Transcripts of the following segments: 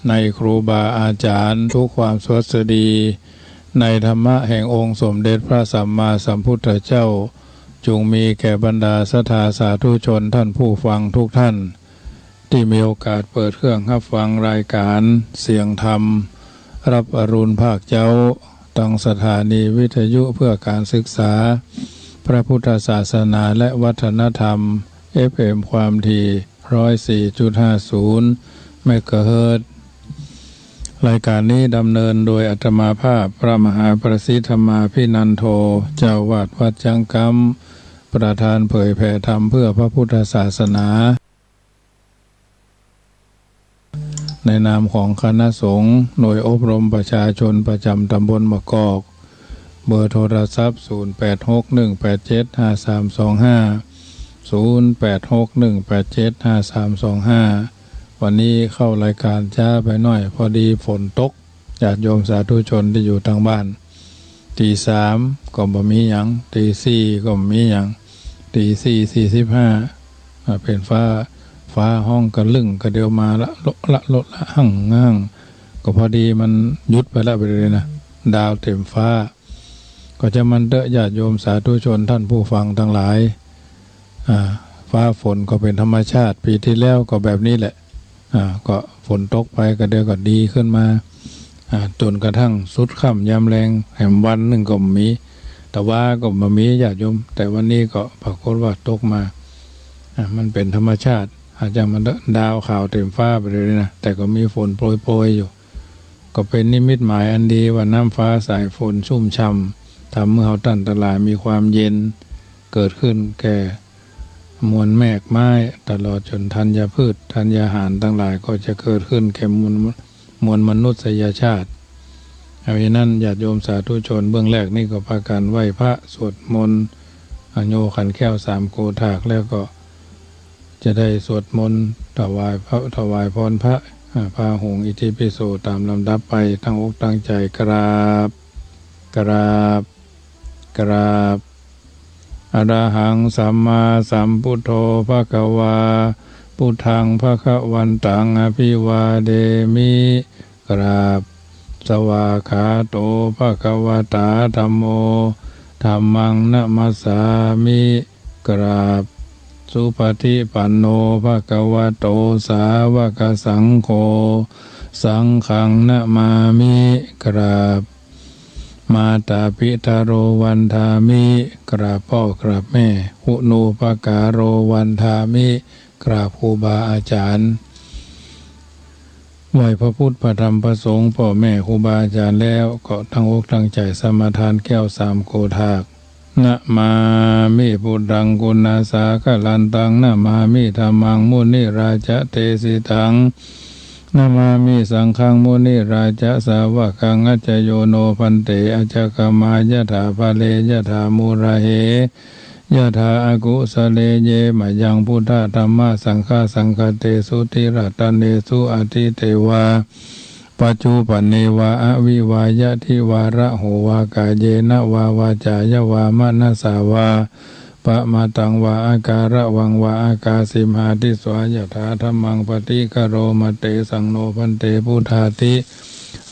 ในครูบาอาจารย์ทุกความสวัสดีในธรรมะแห่งองค์สมเด็จพระสัมมาสัมพุทธเจ้าจงมีแก่บรรดาศรัทธาสาธุชนท่านผู้ฟังทุกท่านที่มีโอกาสเปิดเครื่องรับฟังรายการเสียงธรรมรับอรุณภาคเจ้าตั้งสถานีวิทยุเพื่อการศึกษาพระพุทธศาสนาและวัฒนธรรม FM ความถี่ 104.50 เมกะเฮิรตซ์รายการนี้ดำเนินโดยอาตมาภาพพระมหาประสิทธมาภินันโทเจ้าวาดวัดจังกัมประธานเผยแผ่ธรรมเพื่อพระพุทธศาสนาในนามของคณะสงฆ์หน่วยอบรมประชาชนประจำตำบลมะกอกเบอร์โทรศัพท์0861875325 0861875325วันนี้เข้ารายการช้าไปหน่อยพอดีฝนตกญาติโยมสาธุชนที่อยู่ทางบ้านตีสามก็บ่มีหยังตีสี่ก็บ่มีหยังตี4:45เป็นฟ้าห้องกระลึ่งกระเดียวมาละหั่งก็พอดีมันยุดไปแล้วไปเลยนะดาวเต็มฟ้าก็จะมันเตอะญาติโยมสาธุชนท่านผู้ฟังทั้งหลายฟ้าฝนก็เป็นธรรมชาติปีที่แล้วก็แบบนี้แหละก็ฝนตกไปก็เดี๋ยวก็ดีขึ้นมาจนกระทั่งสุดค่ำยามแรงแห่งวันหนึ่งก็มีแต่ว่าก็มามีญาติโยมแต่วันนี้ก็ปรากฏว่าตกมามันเป็นธรรมชาติอาจจะมันดาวข่าวเต็มฟ้าไปเลยนะแต่ก็มีฝนโปรยอยู่ก็เป็นนิมิตหมายอันดีว่าน้ำฟ้าสายฝนชุ่มช่ำทำเมื่อเขาตั้นตลายมีความเย็นเกิดขึ้นแก่มวลแมกไม้ตลอดจนธัญพืชธัญญาหารทั้งหลายก็จะเกิดขึ้นแก่มวลมนุษยชาติเพราะฉะนั้นญาติโยมสาธุชนเบื้องแรกนี่ก็พากันไหว้พระสวดมนต์โยขันแก้ว3โกฏากแล้วก็จะได้สวดมนต์ถวายพรพระพาหงอิติปิโสตามลำดับไปตั้งอกตั้งใจกราบอรหังสัมมาสัมพุทโธภควาพุทธังภควันตังอภิวาเดมิกราบสวากขาโตภควตาธัมโมธัมมังนะมัสสามิกราบสุปฏิปันโนภควโตสาวกสังโฆสังฆังนะมามิกราบมาตาปิตาโรวันทามิกราบพ่อกราบแม่หุโนปการโรวันทามิกราบครูบาอาจารย์ไหว้พระพุทธพระธรรมพระสงฆ์พ่อแม่ครูบาอาจารย์แล้วก็ตั้งอกตั้งใจสมาทานแก้ว3โกฏากนะมามิพุทธังกุณาสาคะลันตังนะมามิธัมมังมุนิราชเตสิตังนะมามิสังฆังมุนิราชสาวกังอัจจโยโนพันเตอจจกมายะถาภะเลยะถามุระเหยะถาอากุสเลเยมะยังพุทธธัมมาสังฆาสังฆเตสุติรัตเนสุอธิเตวาปัจจุปันเนวาอวิวายะทิวาระโหวากาเยนะวาวาจายะวามะนะสาวาปะมาตังวาอาการะวังวาอากาสิมหาทิสวายถาธัมมังปฏิกโรมะเตสังโนพันเตพุทธาติ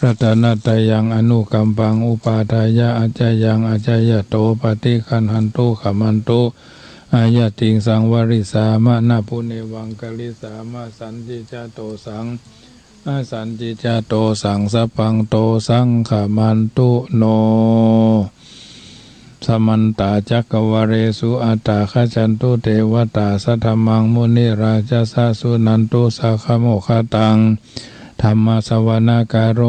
รัตนัตยังอนุกัมปังอุปาทายะอาจยังอาจยโตปฏิคันหันตุขมันตุอายะติงสังวริสามะนะปุเนวังกลิสามะสันจิจโตสังสันจิจโตสังสัพพังโตสังขมันตุโนสมันตาจักวเรสุอัตตาขจันตุเทวตาสัทธมังมุนิราชสะสุนันตุสัคโมคตังธรรมสวนาการโร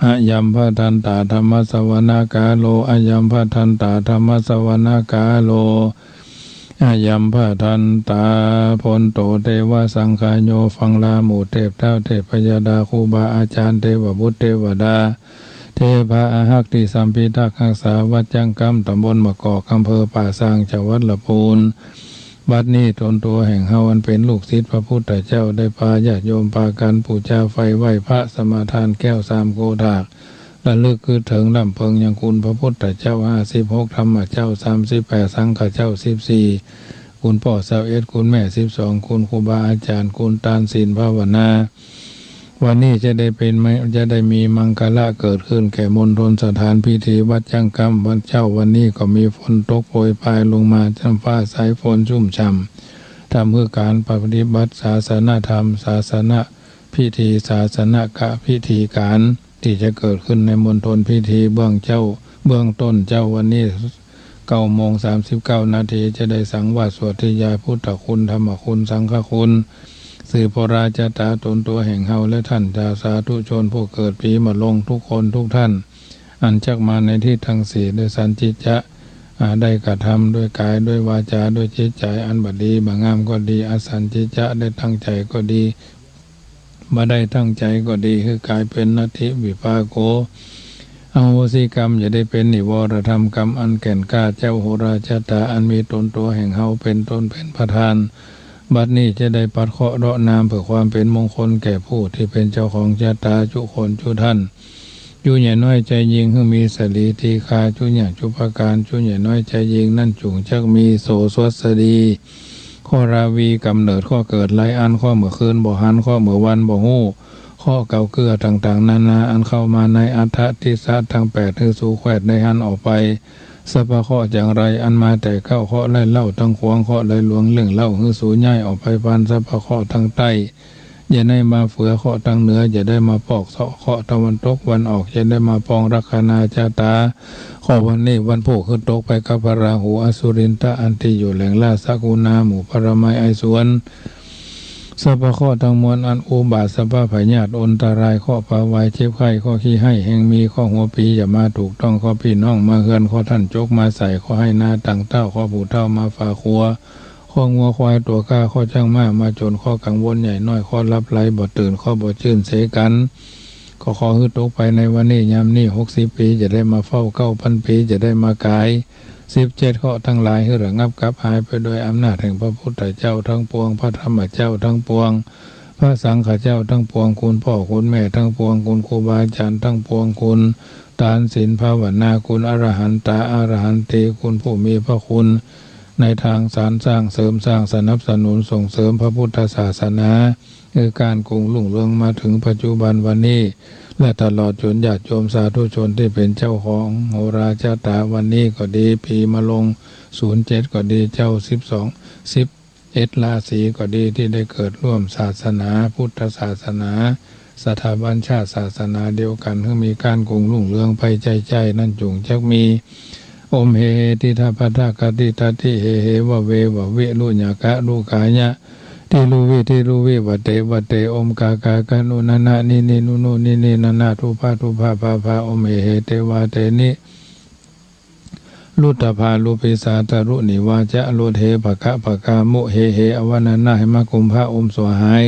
อะยัมภทันตาธรรมสวนาการโลอะยัมภทันตาธรรมสวนาการโลอะยัมภทันตาพลโตเทวสังฆายโยฟังลาหมู่เทพเท้าเทพยดาครูบาอาจารย์เทวบุตรเทวดาเทพะอาหักติสัมพิทักษ์รักษาวัดจังกัมตำบลมะกอกอำเภอป่าซางจังหวัดลำพูนบัดนี้ตนตัวแห่งเฮาอันเป็นลูกศิษย์พระพุทธเจ้าได้พาญาติโยมพากันบูชาไฟไหว้พระสมาทานแก้ว3โกฏากระลึกคือถึงลำเพิงยังคุณพระพุทธเจ้า56ธรรมเจ้า38สังฆเจ้า14คุณพ่อ21คุณแม่12คุณครูบาอาจารย์คุณตานศีลภาวนา วันนี้จะได้มีมังคละเกิดขึ้นแก่มณฑลสถานพิธีวัดจังกรรมวันเจ้าวันนี้ก็มีฝนตกโปรยปลายลงมาจำฟ้าสายฝนชุ่มฉ่ำทำเพื่อการปฏิบัติศาสนธรรมศาสนาพิธีศาสนกะพิธีการที่จะเกิดขึ้นในมณฑลพิธีเบื้องต้นเจ้าวันนี้9:39 นาทีจะได้สังวาสสวดทิยายพุทธคุณธรรมคุณสังฆคุณสื่อพระราชตาตนตัวแห่งเฮาและท่านจาสาธุชนผู้เกิดปีมะลงทุกคนทุกท่านอันจักมาในที่ทั้งสี่ด้วยสันจิจะได้กระทำด้วยกายด้วยวาจาด้วยจิตใจอันบดีบางามก็ดีอสันจิจะได้ตั้งใจก็ดีมาได้ตั้งใจก็ดีคือกลายเป็นนัตถิวิภาโกอโหสิกรรมอย่าได้เป็นนิวรธรรมกรรมอันแก่นกล้าเจ้าโหราชตาอันมีตนตัวแห่งเฮาเป็นต้นเป็นประธานบัดนี้จะได้ปัดเคราะห์เราะนามเพื่อความเป็นมงคลแก่ผู้ที่เป็นเจ้าของชะตาจุคนจุท่านจุใหญ่น้อยใจยิงให้มีสลีทีคาจุใหญ่จุภการจุใหญ่น้อยใจยิงนั่นจุงจักมีโสสวสดีข้อราวีกำเนิดข้อเกิดไลอันข้อเมื่อคืนบ่หันข้อเมื่อวันบ่ฮู้ข้อเก่าเกลือต่างๆนานาอันเข้ามาในอัฏฐทิศะทั้ง8คือสู่แควดในหันออกไปสัพพะข้ออย่างไรอันมาแต่เข้าข้อไล่เล่าทั้งขวางข้อไล่หลวงเรื่องเล่าคือสู่ย่ายออกไปพันสัพพะข้อทั้งใต้อย่าได้มาเฟือข้อทั้งเหนืออย่าได้มาปอกเสาะข้อตะวันตกวันออกอย่าได้มาปองรักนาจาตาข้อวันนี้วันโพขึ้นตกไปกับพระราหูอสุรินทะอันที่อยู่แหล่งล่าสักุณาหมู่ปรมัยไอสวนสัพพะข้อทั้งมวลอันอุบาทสัพพะพยาธิอันตรายข้อปาวายเจ็บไข้ข้อขี้ให้แห่งมีข้อหัวปีอย่ามาถูกต้องข้อพี่น้องมาเฮือนข้อท่านจกมาใส่ข้อให้นาต่างเต้าข้อผู้เท่ามาฝ่าครัวข้องัวควายตัวก้าข้อช่างม้ามาจนข้อกังวลใหญ่น้อยข้อรับไหลบ่ตื่นข้อบ่ชื่นเสกันก็ขอฮึดตกไปในวันนี้ยามนี้60 ปีจะได้มาเฝ้า9,000 ปีจะได้มากาย17ข้อทั้งหลายให้ระงับกับหายไปโดยอำนาจแห่งพระพุทธเจ้าทั้งปวงพระธรรมเจ้าทั้งปวงพระสังฆเจ้าทั้งปวงคุณพ่อคุณแม่ทั้งปวงคุณครูบาอาจารย์ทั้งปวงคุณทานศีลภาวนาคุณอรหันตาอรหันติคุณผู้มีพระคุณในทางสารสร้างเสริมสร้างสนับสนุนส่งเสริมพระพุทธศาสนาคือการกุงรุ่งเรืองมาถึงปัจจุบันวันนี้และตลอดจนญาติโยมสาธุชนที่เป็นเจ้าของโหราชตาวันนี้ก็ดีปีมะลง07ก็ดีเจ้า11ราศีก็ดีที่ได้เกิดร่วมศาสนาพุทธศาสนาสถาบันชาติศาสนาเดียวกันเพื่อมีการกุงรุ่งเรืองไปใจนั่นจุงจักมีอมเฮติทาปทากติตติเฮเฮวะเววะเวลุญากะลุกายะที่รูวิวะเตอมกากากานุนานะนินินุนุนินินานาทุภาภาอมเฮเตวาเตนิลุตภาลุปิสาตรุนิวาจะโลเทภกามุเฮอวนานะหิมะกุมภะอมสวหาย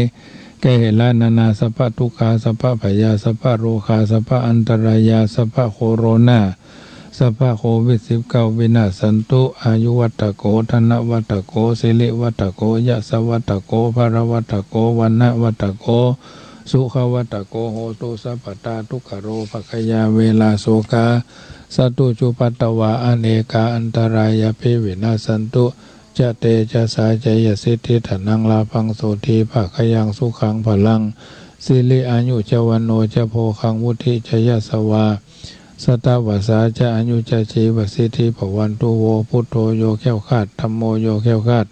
แกเหละนานาสัพพทุกขาสัพพพยาสัพพโรคาสัพพอันตรายาสัพพโคโรนาสัพพโควิด19วินาศสันตุอายุวัตโกธนวัตโกสิริวัตโกยะสวัตโกภรวัตโกวันนะวัตโกสุขวัตโกโหตุสัพพตาทุกขโรภคยาเวลาโสกาสัตุจุปัตตวาอเนกาอันตรายาภิวินาศสันตุจะเตจะสายใจยสิทธิถนังลาพังโสทีภคยังสุขังพลังสิริอายุจวันโนจะโพคังวุธิจยสวาสตาวสาจะอายุจะชีวสิทธิภวันตุโวพุทโธโยแก้วขาดธัมโมโยแก้วขาด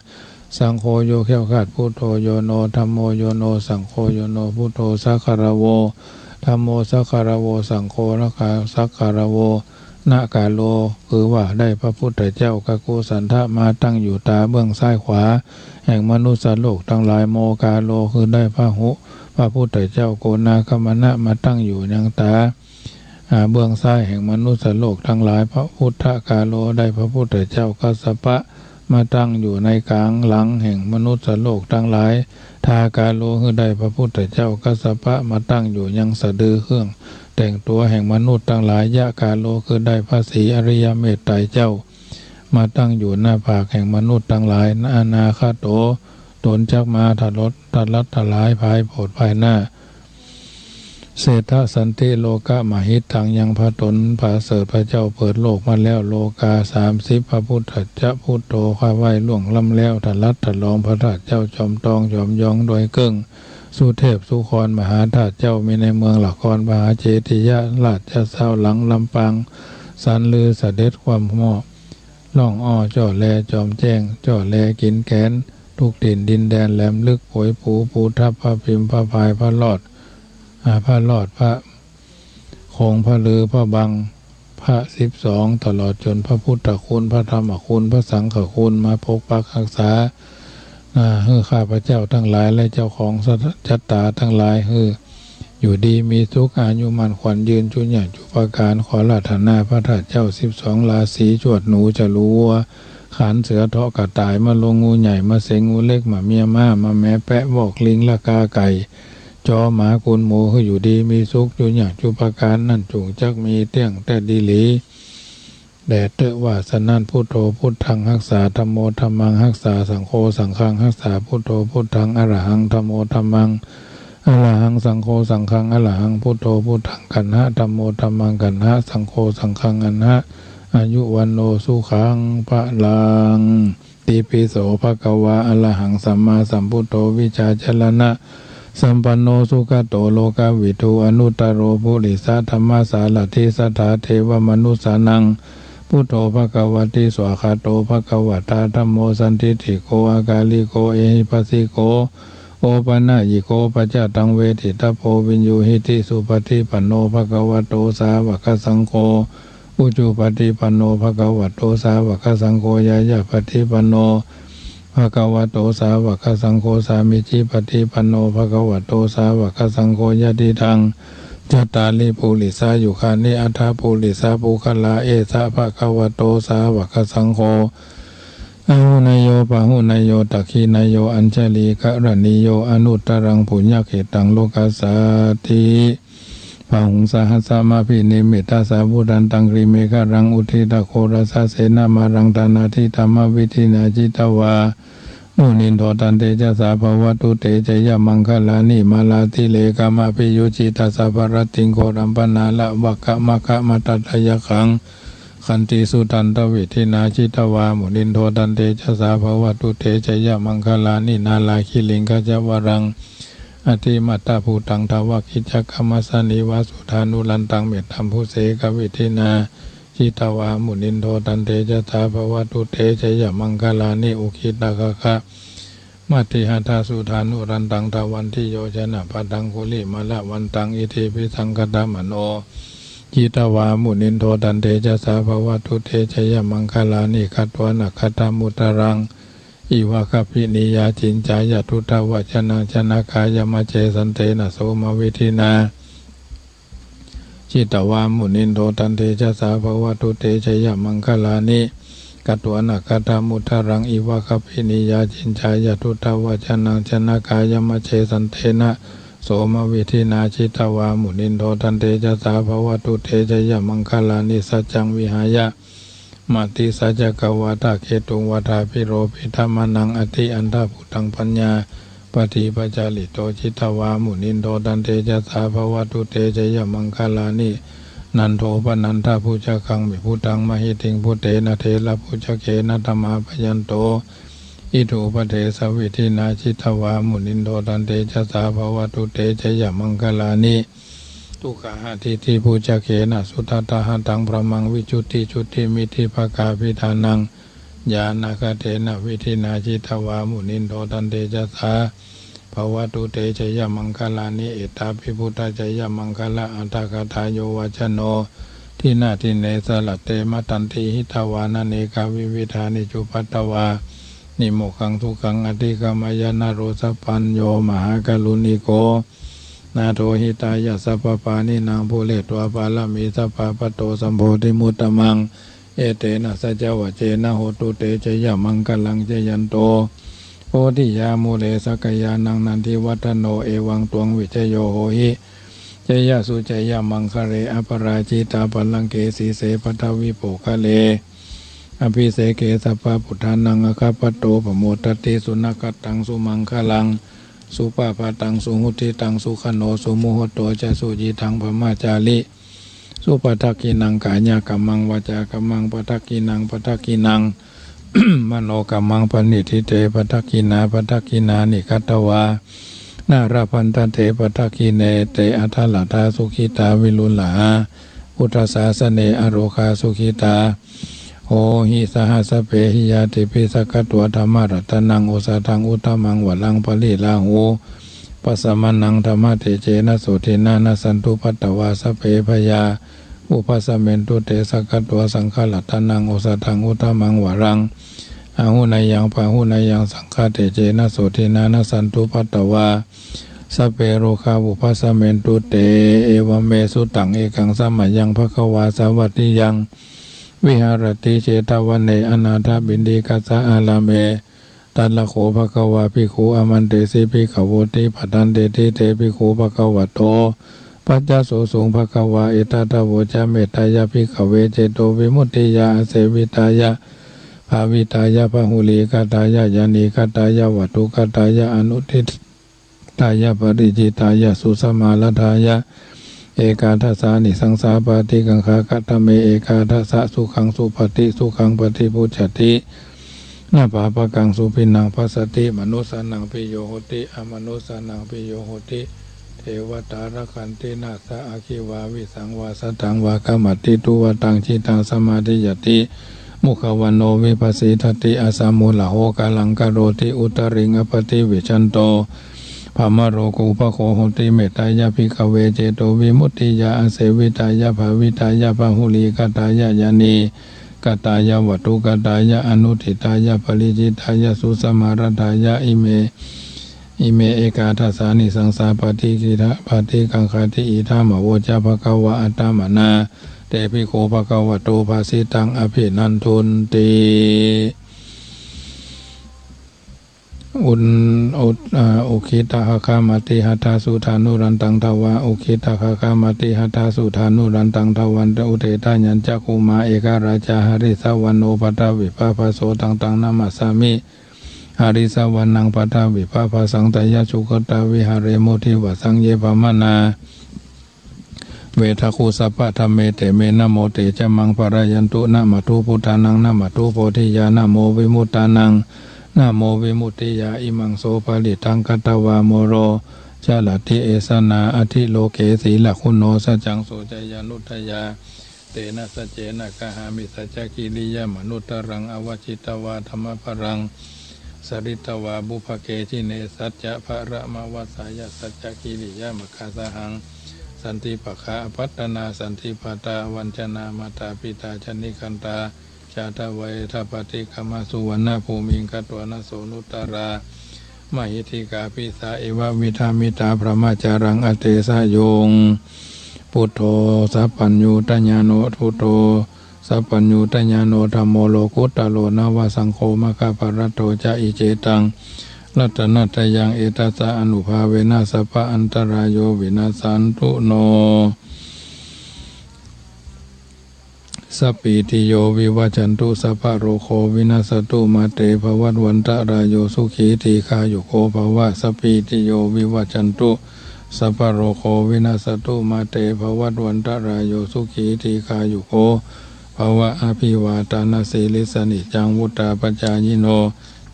สังโฆโยแก้วขาดพุทโธโยโนธัมโมโยโนสังโฆโยโนพุทโธสัคคารโวธัมโมสัคคารโวสังโฆนะคาสัคคารโวนาคาโลคือว่าได้พระพุทธเจ้ากกุสันทะมาตั้งอยู่ตาเบื้องซ้ายขวาแห่งมนุษย์โลกทั้งหลายโมกาโลคือได้พระพุทธเจ้าโกนาคมณะมาตั้งอยู่ยังตาเบื้องซ้ายแห่งมนุษย์โลกทั้งหลายพระพุทธกาโลได้พระพุทธเจ้ากัสสปะมาตั้งอยู่ในกลางหลังแห่งมนุษย์โลกทั้งหลายทากาโลคือได้พระพุทธเจ้ากัสสปะมาตั้งอยู่ยังสะดือเครื่องแต่งตัวแห่งมนุษย์ทั้งหลายยะกาโลคือได้พระศรีอริยเมตไตรเจ้ามาตั้งอยู่หน้าผากแห่งมนุษย์ทั้งหลายอนาคาโตตนจักมาทัดลัดทลายภายโผดภายหน้าเศรษฐสันติโลกะมหิตถังยังพระตนพระเสริฐพระเจ้าเปิดโลกมาแล้วโลกา30พระพุทธเจ้าพุทโธข้าไหวล่วงล้ำแล้วทัดลัดทัดลองพระราชเจ้าจอมตองจอมยองโดยเกิ้ง สุเทพสุครมหาธาตุเจ้ามีในเมืองละครมหาเจติยะราชเศร้าหลังลำปางสันลือเสด็จความหม้อล่องอ้อจ่อแลจอมแจ้งจ่อแลกินแกนทุกถิ่นดินแดนแหลมลึกโผยผูภูทับพระพิมพ์พระพายพระลอดพระลอดพระคงพระลือพระบังพระ12ตลอดจนพระพุทธคุณพระธรรมคุณพระสังฆคุณมาปกปักรักษาให้ข้าพเจ้าทั้งหลายและเจ้าของจัตตาทั้งหลายให้อยู่ดีมีสุขอายุมันขวัญยืนจุญญาจุปการขอราธนาพระธาตุเจ้า12ราศีจวดหนูจะรู้ว่าขานเสือเทาะกระต่ายมาลงงูใหญ่มาเสงงูเล็กมาเมียมาแม้แปะบอกลิงละกาไก่จอหมากุนหมูให้อยู่ดีมีสุขจุญญาจุปการนั่นจุงจักมีเตี้ยงแต่ดีหลีแด่เตว่าสนั่นพุทโธพุทธังรักษาธัมโมธัมมังรักษาสังโฆสังฆังรักษาพุทโธพุทธังอรหังธัมโมธัมมังอรหังสังโฆสังฆังอรหังพุทโธพุทธังกันหะธัมโมธัมมังกันหะสังโฆสังฆังอันหะอายุวันโนสุขังพระลังติปิโสภควาอรหังสัมมาสัมพุทโธวิชาจรณะสัมปันโนสุขโตโลกาวิทูอนุตตโรภุริสาธรรมสารถิสัทธาเทวมนุสสานังพุทโธภควติสวากขาโตภควตาธัมโมสันติติโกอากาลิโกเอหิปัสสิโกโอปนะยิโกปัจจตังเวทิตาโพวินยูหิติสุปฏิปันโนภควโตสาวกสังโฆอุจุปฏิปันโนภควโตสาวกสังโฆยายาปฏิปันโนภควโตสาวกสังโฆสามิจิปฏิปันโนภควโตสาวกสังโฆยะติทังจัตตาลิปุริสายุคานิอัฏฐปุริสาปุคลาเอสะภะคะวะโตสาวกสังโฆอาหุนายโยปะหุนายโยตักขีนายโยอัญชลีกะรณีโยอนุตตรังปุญญเขตังโลกัสสาติปะหุงสหัสสมาภินิมิตาสาวุดันตังกริเมฆรังอุทิตะโครสะเสนามารังตานาทิธรรมวิธินาจิตวามุนินโทตันเตจะสาภวตุเตจยมังคลานิมาลาติเลกามาปิยุจิตาสาภรติงโครัมปนาละวะกะมะคะมะตัตยะขังขันติสุตันตวิธินาจิตวามุนินโทตันเตจะสาภวตุเตจยมังคลานินาลาคิลิงขจวรังอธิมัตตาภูตังทวกิจกรรมสนิวาสุธานุลันตังเมตตัมภุเสกวิธินาจิตวามุนินโทตันเตจะสาภวตุเตจยมังคลานิอุคิตากะคะมัตติหัตถสุธานุรันตังทวันทิโยชนะปัตังคุลิมาละวันตังอิทิปิสังคตามโนจิตวามุนินโทตันเตจะสาภวตุเตชยมังคลานิคัตวานัคตามุตรังอิวะคปินิยาจินจายทุตวัชนะชนะกายมะเจสันเตนะโสมวิธินาจิตวามุนินโทตันเตจะสาภวตุเตชยมังคลานิกัตวนาคตามุตรังอิวะคปินิยาจินจายทุตวัชนะชนะกายมะเจสันเตนะโสมวิธินาจิตวามุนินโทตันเตจะสาภวตุเตชยมังคลานิสัจจังวิหายะมัตติสัจจกวาตาเขตุงวัฏาภิโรภิธรรมนังอติอันทพุตังปัญญาปฏิปัจจาริโตจิตวามุนินโทตันเตจะสาภวตุเตชยมังคลานินันโทปนันทพุจคังวิพุตังมหิติงพุเตนะเทระพุจเกนะธรรมาพยันโตอิทุปเทสวิธินาจิตวามุนินโทตันเตจะสาภวตุเตชยมังคลานิทุกขหทิฏฐิภูจเขนะสุทัตตหัตังพระมังวิจุติจุติมิธิภกาภิธานังญาณคเทนะวิธินาจิตวามุนินโทตันเตจะสาภวตุเตชยมังคลานิเอตาภิพุทธชยมังคละอัตถกถาโยวัชโนทินาทิเนสลัตเตมตันติหิตวานาเนกาวิวิธานิจุปัตตวานิโมขังทุขังอธิกามายนาโรสปัญโยมหากรุณิโกนาโทหิตายะสัพพปานินางภูเลตวาปาลามีสัพพปโตสัมโพธิมุตตมังเอเตนะสัจวะเจนะโหตุเตชยมังคลังเจยันโตโพธิยามูเลสกยานังนันทิวัฒโนเอวังตวงวิจโยโหหิเจยะสุเจยมังคะเรอปราจิตาปัลลังเกสีเสปทวิโปคะเลอภิเสเกสัพพพุทธานังอคัปปโตปโมตติสุนักตังสุมังคลังสุปาปาตังสุหุติตังสุขโนสุโมหโตจะสุจิตังพมาจาริสุปทักขินังกายากัมมังวาจากัมมังปทักขินังปทักขินัง มโนกัมมังปณิทิเตปทักขินาปทักขินานิคัตตวา นาราพันธเถปทาคีเนเตอัทลาทาสุขิตาวิรุลาพุทธศาสเนอโรคาสุขิตาโหหิสหัสเปหิยาติปิสกตัวธรรมรัตนังโอสทังอุตตมังวลังปลิลาหูปัสสมานังธรรมเตเจนะโสทินานะสันตุปัตตวาสเปพยาอุปสมเมนตุเตสกตัวสังฆลัตนังโอสทังอุตตมังวรังอาหุนายังปะหุนายังสังฆเตเจนะโสทินานะสันตุปัตตวาสเปโรคาอุปสมเมนตุเตเอวเมสุตังเอกังสัมมายังภควาสวัตติยังวิหารติเจตวันเนอนาถบินดีกัสสะอาลาเมตัลละโขภควาภิกขุอามันเตสิภิกขโวติปัฏฐานเตติเตภิกขุภควโตปัจจโสสุงภควาเอตตะโวจาเมตตายะภิกขเวเจโตวิมุตติยาเสวิตายะภาวิตายะพหุลีกตายะยานีกตายะวัตถุกตายะอนุทิตายะปริจิตายะสุสมาลทายะเอกาทัสสานิสังสาปฏิกังคากตเมเอกาทัสสะสุขังสุปฏิสุขังปฏิพุชตินาปาปกังสุปินังภัสสติมนุสานังปิโยโหติอมนุสานังปิโยโหติเทวตารคันตินาสะอาคิวาวิสังวาสตังวากามัตติตุวตังชิตังสมาธิยติมุขวันโนวิปัสสิทติอาสามุลโหกาลังกโรติอุตริงอปติวิชันโตภามโรกุปโคโหติเมตตายะภิกขเวเจโตวิมุตติยาอเสวิตายะภาวิตายะพหุลีกตายะยานีกตายะวัตถุกตายะอนุทิตายะปริจิตายะสุสมารตายะอิเมเอกาทัสสานิสังสาปฏิกิทะปฏิกังคติอิธามโวจาภควะอัตตมนาเตภิกขุภควโตภาสิตังอภินันทุนติอุคิตาหคามติหัตถาสุธานุรันตังทวาอุคิตาหคามติหัตถาสุธานุรันตังทวันตอุเทตาญัญจักขุมาเอกราชาหริสวันโนปัตตวิภาภโสตังนามัสสามิหริสวันนังปัตตวิภาภสังตยชุกตาวิหาเรโมทิวสังเยปมนาเวทะคูสัพพะธรรมเมเตเมนะโมเตจะมังปรายันตุนะมะทุพุทธานังนะมะทุโพธิญาณโมวิมุตตานังนะโมวิมุตติยาอิมังโสภลิตังกัตตวาโมโรชาลติเอสนาอธิโลเกสีละคุโนสัจจังโสจยานุทยาเตนะสัจเจนะกหามิสัจจกิริยามนุตตรังอวชิตวาธรรมปรังสริตวาบุภเกจิเนสัจจะภะระมวัสสายสัจจกิริยามคาสหังสันติปะคะพัฒนาสันติปตาวัญชนามาตาปิตาชนิคันตาชาตาวัยทัปติกมาสุวรรณภูมิงกัตวนาโสนุตรามหิธิกาปิสาเอวะวิธามิตาพระมาจารังอเตสะโยงพุทโธสัพพัญญูตัญญาโนพุทโธสัพพัญญูตัญญาโนธัมโมโลกุตตโลนาวสังโฆมะคาปะระโตจะอิเจตังรัตนัตยังเอตัสสะอนุภาเวนะสัพพะอันตรายโยวินาสันตุโนสัพพิติโยวิวัจจันตุสัพพะโรโควินาสตุมาเตภวัตวันตรายโยสุขีทีฆายุโกภวะสัพพิติโยวิวัจจันตุสัพพะโรโควินาสตุมาเตภวัตวันตรายโยสุขีทีฆายุโกภวะอภิวาทานาสีลิสนิจังวุตตาปัจจายโน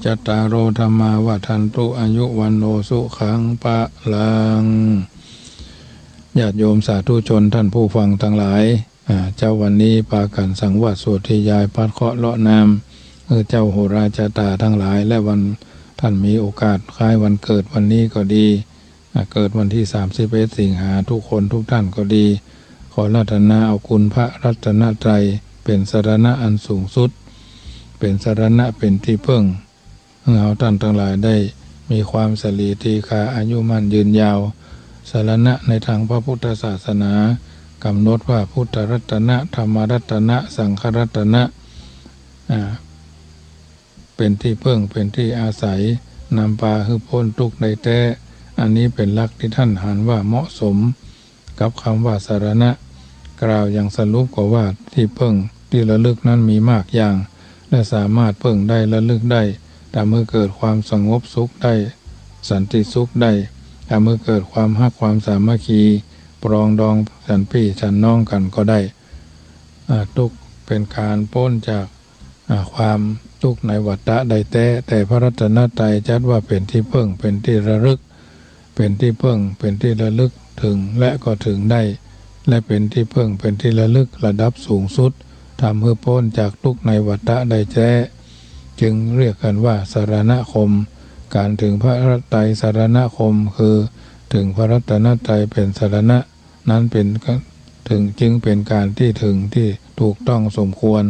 จัตตารโอธรรมาวัฏันตุอายุวันโนสุขังปะลังญาติโยมสาธุชนท่านผู้ฟังทั้งหลายเจ้าวันนี้ปากันสังวาสสวดที่ยายพัดเคาะเลาะนามเจ้าโหราชาตาทั้งหลายและวันท่านมีโอกาสคล้ายวันเกิดวันนี้ก็ดีเกิดวันที่31สิงหาทุกคนทุกท่านก็ดีขอรัตนาเอาคุณพระรัตนตรัยเป็นสรณะอันสูงสุดเป็นสรณะเป็นที่พึ่งเราท่านทั้งหลายได้มีความสลีทีคาอายุมั่นยืนยาวสรณะในทางพระพุทธศาสนากำหนดว่าพุทธรัตนะธรรมรัตนะสังฆรัตนะเป็นที่พึ่งเป็นที่อาศัยนำพาให้พ้นทุกข์ในแท้อันนี้เป็นหลักที่ท่านหันว่าเหมาะสมกับคำว่าสรณะกล่าวอย่างสรุปก็ว่าที่พึ่งที่ระลึกนั้นมีมากอย่างและสามารถพึ่งได้ระลึกได้ทำให้เกิดความสงบสุขได้สันติสุขได้ทำให้เกิดความฮักความสามัคคีปรองดองฉันพี่ฉันน้องกันก็ได้ทุกเป็นการพ้นจากความทุกข์ในวัฏฏะใดแต่พระรัตนตรัยจัดว่าเป็นที่พึ่งเป็นที่ระลึกเ เป็นที่พึ่งเป็นที่ระลึกถึงและก็ถึงได้และเป็นที่พึ่งเป็นที่ระลึกระดับสูงสุดทำให้พ้นจากทุกข์ในวัฏฏะได้แท้จึงเรียกกันว่าสรณคมการถึงพระรัตไตรสรณคมคือถึงพระรัตนตรัยเป็นสรณะนั้นเป็นถึงจึงเป็นการที่ถึงที่ถูกต้องสมควร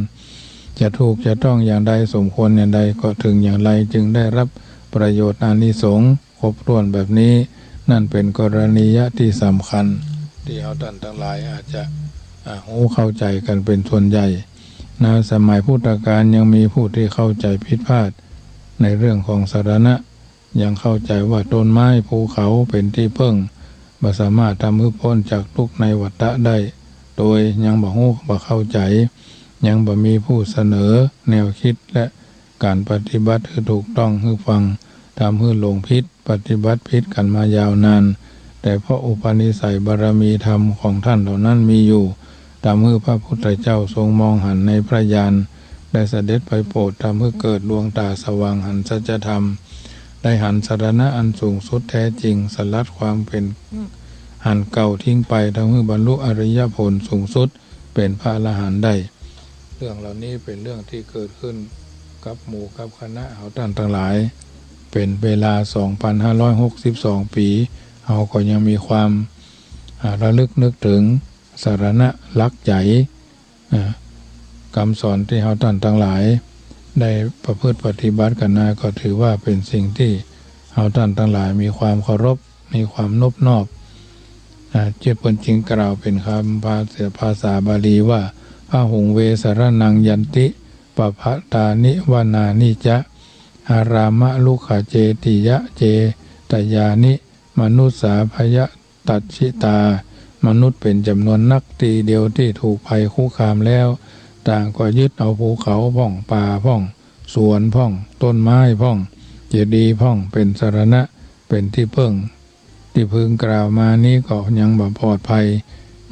จะถูกจะต้องอย่างใดสมควรอย่างใดก็ถึงอย่างไรจึงได้รับประโยชน์อานิสงส์ครบถ้วนแบบนี้นั่นเป็นกรณียะที่สำคัญที่เอาท่านทั้งหลายอาจจะรู้เข้าใจกันเป็นส่วนใหญ่นะสมัยพุทธกาลยังมีผู้ที่เข้าใจผิดพลาดในเรื่องของสรณะยังเข้าใจว่าต้นไม้ภูเขาเป็นที่พึ่งบ่สามารถทำให้พ้นจากทุกข์ในวัฏฏะได้โดยยังบ่รู้บ่เข้าใจยังบ่มีผู้เสนอแนวคิดและการปฏิบัติให้ถูกต้องให้ฟังทำให้หลงผิดปฏิบัติผิดกันมายาวนานแต่เพราะอุปนิสัยบารมีธรรมของท่านเหล่านั้นมีอยู่ทำให้พระพุทธเจ้าทรงมองหันในพระญาณได้เสด็จไปโปรดทำให้เกิดดวงตาสว่างหันสัจธรรมได้หันสรณะอันสูงสุดแท้จริงสลัดความเป็นหันเก่าทิ้งไปทำให้บรรลุอริยผลสูงสุดเป็นพระอรหันต์ได้เรื่องเหล่านี้เป็นเรื่องที่เกิดขึ้นกับหมู่กับคณะเขาท่านทั้งหลายเป็นเวลา 2,562 ปีเขาก็ยังมีความระลึกนึกถึงสรณะรักใจคำสอนที่เขาท่านทั้งหลายได้ประพฤติปฏิบัติกันมาก็ถือว่าเป็นสิ่งที่เขาท่านทั้งหลายมีความเคารพมีความนบนอบเจ้าเป็นจริงกล่าวเป็นคำภาษาบาลีว่าพหุงเวสรนังยันติปภตานิวนานิจะอารามะลุขเจติยะเจตยานิมนุสสาพยตัดชิตามนุษย์เป็นจำนวนนักตีเดียวที่ถูกภัยคุกคามแล้วต่างก็ยึดเอาภูเขาพ่องป่าพ่องสวนพ่องต้นไม้พ่องเจดีย์พ่องเป็นสรณะเป็นที่พึ่งที่พึงกล่าวมานี้ก็ยังบ่ปลอดภัย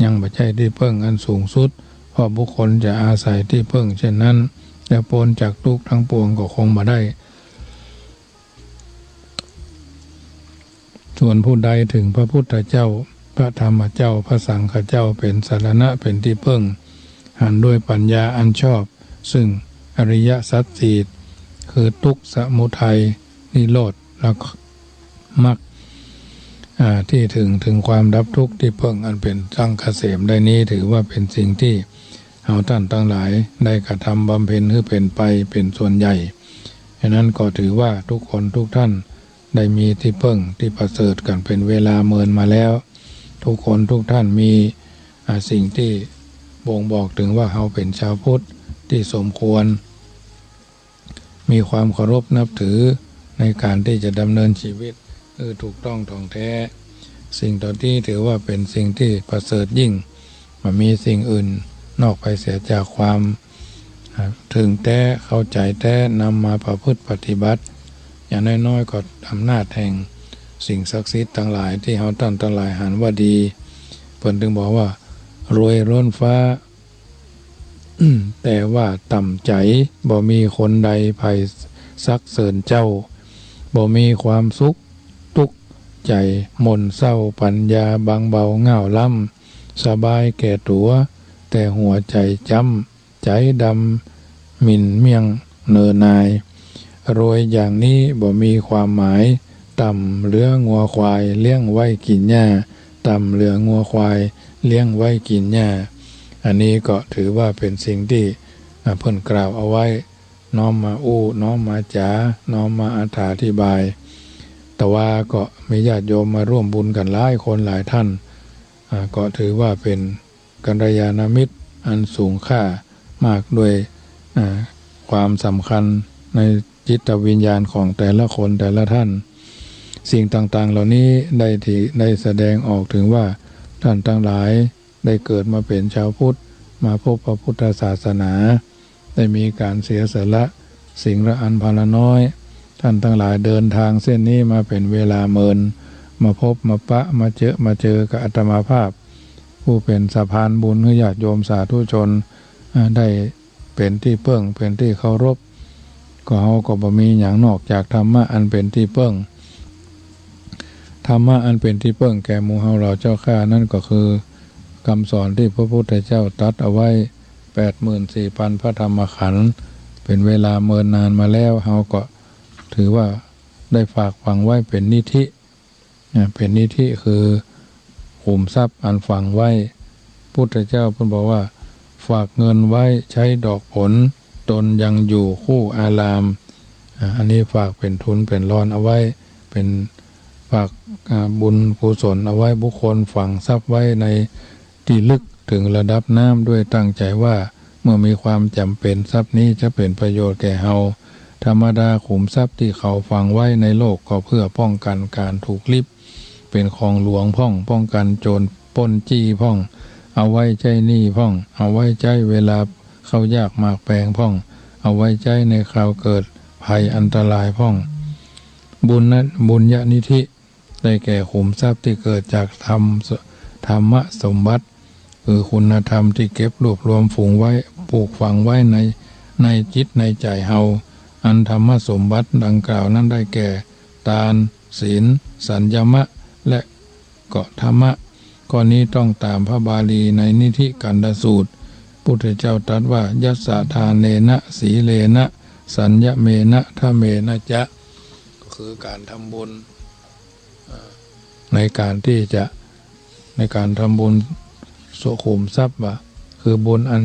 ยังบ่ใช่ที่พึ่งอันสูงสุดเพราะบุคคลจะอาศัยที่พึ่งเช่นนั้นจะพ้นจากทุกข์ทั้งปวงก็คงบ่ได้ส่วนผู้ใดถึงพระพุทธเจ้าพระธรรมเจ้าพระสังฆเจ้าเป็นสรณะเป็นที่พึ่งหันด้วยปัญญาอันชอบซึ่งอริยสัจสี่คือทุกข์สมุทัยนิโรธและมรรคที่ถึงความดับทุกข์ที่พึ่งอันเป็นสังเกษมได้นี้ถือว่าเป็นสิ่งที่เราท่านทั้งหลายได้กระทำบำเพ็ญให้เป็นไปเป็นส่วนใหญ่ฉะนั้นก็ถือว่าทุกคนทุกท่านได้มีที่พึ่งที่ประเสริฐกันเป็นเวลาเมินมาแล้วทุกคนทุกท่านมีสิ่งที่บ่งบอกถึงว่าเราเป็นชาวพุทธที่สมควรมีความเคารพนับถือในการที่จะดำเนินชีวิตถูกต้องท่องแท้สิ่งต่อที่ถือว่าเป็นสิ่งที่ประเสริฐยิ่งมันมีสิ่งอื่นนอกไปเสียจากความถึงแท้เข้าใจแท้นำมาประพฤติปฏิบัติอย่างน้อยๆก็อำนาจแห่งสิ่งศักดิ์สิทธิ์ทั้งหลายที่เราท่านทั้งหลายหันว่าดีเพิ่นถึงบอกว่ารวยล้นฟ้า แต่ว่าต่ำใจบ่มีคนใดไผซักเสริญเจ้าบ่มีความสุขทุกข์ใจหม่นเศร้าปัญญาบางเบาเง่าล่ำสบายแก่ตัวแต่หัวใจจำใจดำหมิ่นเมียงเนินนายรวยอย่างนี้บ่มีความหมายต่ำเหลืองัวควายเลี้ยงไว้กินหญ้าต่ำเหลืองัวควายเลี้ยงไว้กินหญ้าอันนี้ก็ถือว่าเป็นสิ่งที่เพิ่นกล่าวเอาไว้น้อมมาน้อมมาจ๋าน้อมมาอธิบายแต่ว่าก็มีญาติโยมมาร่วมบุญกันหลายคนหลายท่านก็ถือว่าเป็นกัลยาณมิตรอันสูงค่ามากด้วยความสำคัญในจิตวิญญาณของแต่ละคนแต่ละท่านสิ่งต่างๆเหล่านี้ได้แสดงออกถึงว่าท่านทั้งหลายได้เกิดมาเป็นชาวพุทธมาพบพระพุทธศาสนาได้มีการเสียสละสิ่งละอันพละน้อยท่านทั้งหลายเดินทางเส้นนี้มาเป็นเวลาเมินมาพบมาเจอกับอาตมาภาพผู้เป็นสะพานบุญให้ญาติโยมสาธุชนได้เป็นที่เพิ่งเป็นที่เคารพก็เฮาก็บ่มีหยังนอกจากธรรมะอันเป็นที่เพิ่งธ ธรรมะอันเป็นที่เพิ่งแก่หมู่เฮาเราเจ้าข้านั่นก็คือคำสอนที่พระพุทธเจ้าตรัสเอาไว้ 84,000 พระธรรมขันธ์เป็นเวลาเมินนานมาแล้วเฮาก็ถือว่าได้ฝากฝังไว้เป็นนิธิเป็นนิธิคือขุมทรัพย์อันฝังไว้พุทธเจ้าเพิ่นบอกว่าฝากเงินไว้ใช้ดอกผลตนยังอยู่คู่อารามอันนี้ฝากเป็นทุนเป็นรอนเอาไว้เป็นฝากบุญกุศลเอาไว้บุคคลฝังทรัพย์ไว้ในที่ลึกถึงระดับน้ำด้วยตั้งใจว่าเมื่อมีความจำเป็นทรัพย์นี้จะเป็นประโยชน์แก่เฮาธรรมดาขุมทรัพย์ที่เขาฝังไว้ในโลกก็เพื่อป้องกันการถูกลิบเป็นของหลวงพ่องป้องกันโจรปล้นจี้พ่องเอาไว้ใจหนี้พ่องเอาไว้ใจเวลาเข้ายากมากแปลงพ่องเอาไว้ใจในคราวเกิดภัยอันตรายพ่องบุญนั้นบุญญานิธิได้แก่ขุมทรัพย์ที่เกิดจากธรรมะสมบัติคือคุณธรรมที่เก็บรวบรวมฝูงไว้ปลูกฝังไว้ในจิตในใจเฮาอันธรรมสมบัติดังกล่าวนั้นได้แก่ทานศีลสัญญมะและเกาะธรรมะข้อนี้ต้องตามพระบาลีในนิธิกันดสูตรพุทธเจ้าตรัสว่ายัสสะทานเนนะสีเลนะสัญญเมนะทะเมนะจะก็คือการทำบุญในการทำบุญสุขุมทรัพย์คือบุญอัน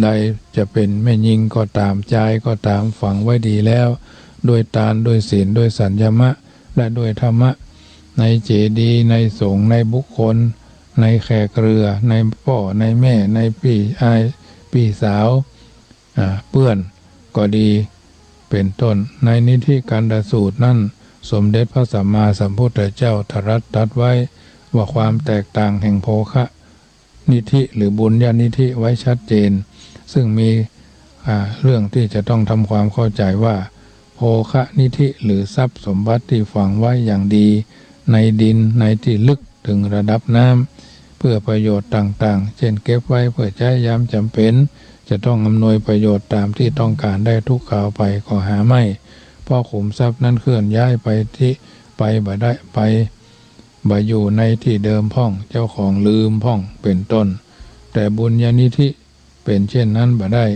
ใดจะเป็นแม่ยิงก็ตามใจก็ตามฝังไว้ดีแล้วด้วยทานด้วยศีลด้วยสัญญมะและด้วยธรรมะในเจดีย์ในสงฆ์ในบุคคลในแขกเรือในพ่อในแม่ในพี่สาวเพื่อนก็ดีเป็นต้นในนิธิกันดสูตรนั้นสมเด็จพระสัมมาสัมพุทธเจ้าตรัสไว้ว่าความแตกต่างแห่งโภคะนิธิหรือบุญญานิธิไว้ชัดเจนซึ่งมีเรื่องที่จะต้องทำความเข้าใจว่าโภคะนิธิหรือทรัพย์สมบัติที่ฝังไว้อย่างดีในดินในที่ลึกถึงระดับน้ำเพื่อประโยชน์ต่างๆเช่นเก็บไว้เพื่อใช้ยามจำเป็นจะต้องอำนวยประโยชน์ตามที่ต้องการได้ทุกข่าวไปก็หาไม่เพราะขุมทรัพย์นั้นเคลื่อนย้ายไปที่ไปบ่ได้ไปบ่อยู่ในที่เดิมพ่องเจ้าของลืมพ่องเป็นต้นแต่บุญญานิธิเป็นเช่นนั้นบ่ได้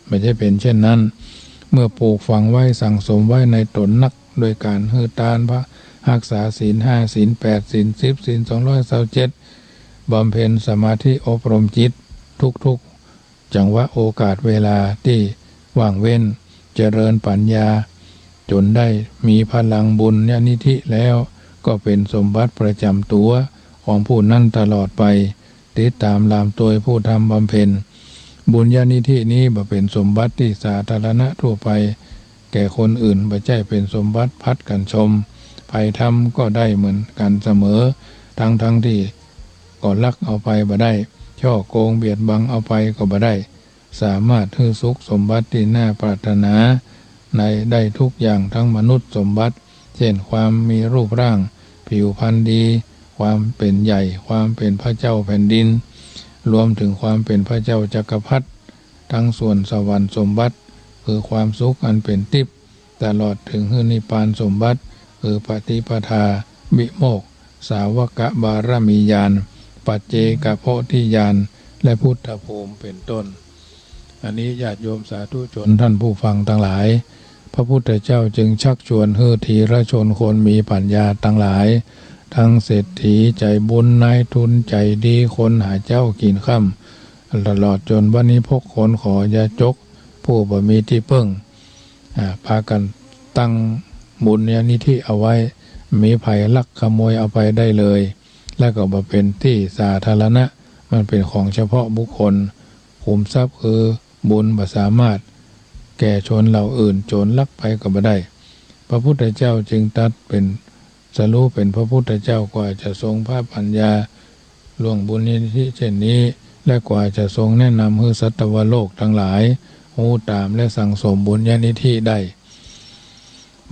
ไม่ใช่เป็นเช่นนั้นเมื่อปลูกฝังไว้สั่งสมไว้ในตนนักโดยการฮือทานพระรักษาศีล 5 ศีล 8 ศีล 10 ศีล 227บำเพ็ญสมาธิอบรมจิตทุกๆจังหวะโอกาสเวลาที่ว่างเว้นเจริญปัญญาจนได้มีพลังบุญญานิธิแล้วก็เป็นสมบัติประจำตัวของผู้นั้นตลอดไปติดตามลามตัวผู้ทำบำเพ็ญบุญญานิธินี้บ่เป็นสมบัติที่สาธารณะทั่วไปแก่คนอื่นบ่ใช่เป็นสมบัติพัดกันชมใครทำก็ได้เหมือนกันเสมอทั้งที่ก็ลักเอาไปบ่ได้ช่อโกงเบียดบังเอาไปก็บ่ได้สามารถถือสุขสมบัติที่น่าปรารถนาในได้ทุกอย่างทั้งมนุษย์สมบัติเช่นความมีรูปร่างผิวพรรณดีความเป็นใหญ่ความเป็นพระเจ้าแผ่นดินรวมถึงความเป็นพระเจ้าจักรพรรดิทั้งส่วนสวรรค์สมบัติคือความสุขอันเป็นทิพย์ตลอดถึงนิพพานสมบัติคือปฏิปทาวิโมกข์สาวกบารมีญาณปัจเจกโพธิญาณและพุทธภูมิเป็นต้นอันนี้ญาติโยมสาธุชนท่านผู้ฟังทั้งหลายพระพุทธเจ้าจึงชักชวนให้ทีละชนคนมีปัญญาทั้งหลายทั้งเศรษฐีใจบุญนายทุนใจดีคนหาเจ้ากินค่ำตลอดจนวันนี้พกคนขอยาจกผู้บ่มีที่พึ่งพากันตั้งบุญญานิธิเอาไว้มีภัยลักขโมยเอาไปได้เลยแล้วก็บ่เป็นที่สาธารณะมันเป็นของเฉพาะบุคคลขุมทรัพย์คือบุญบ่สามารถแก่ชนเหล่าอื่นโจรลักไปก็บ่ได้พระพุทธเจ้าจึงตรัสเป็นสรู้เป็นพระพุทธเจ้ากว่าจะทรงพระปัญญาล่วงบุญนิธิเช่นนี้และกว่าจะทรงแนะนำให้สัตวโลกทั้งหลายรู้ตามและสั่งสมบุญญานิธิได้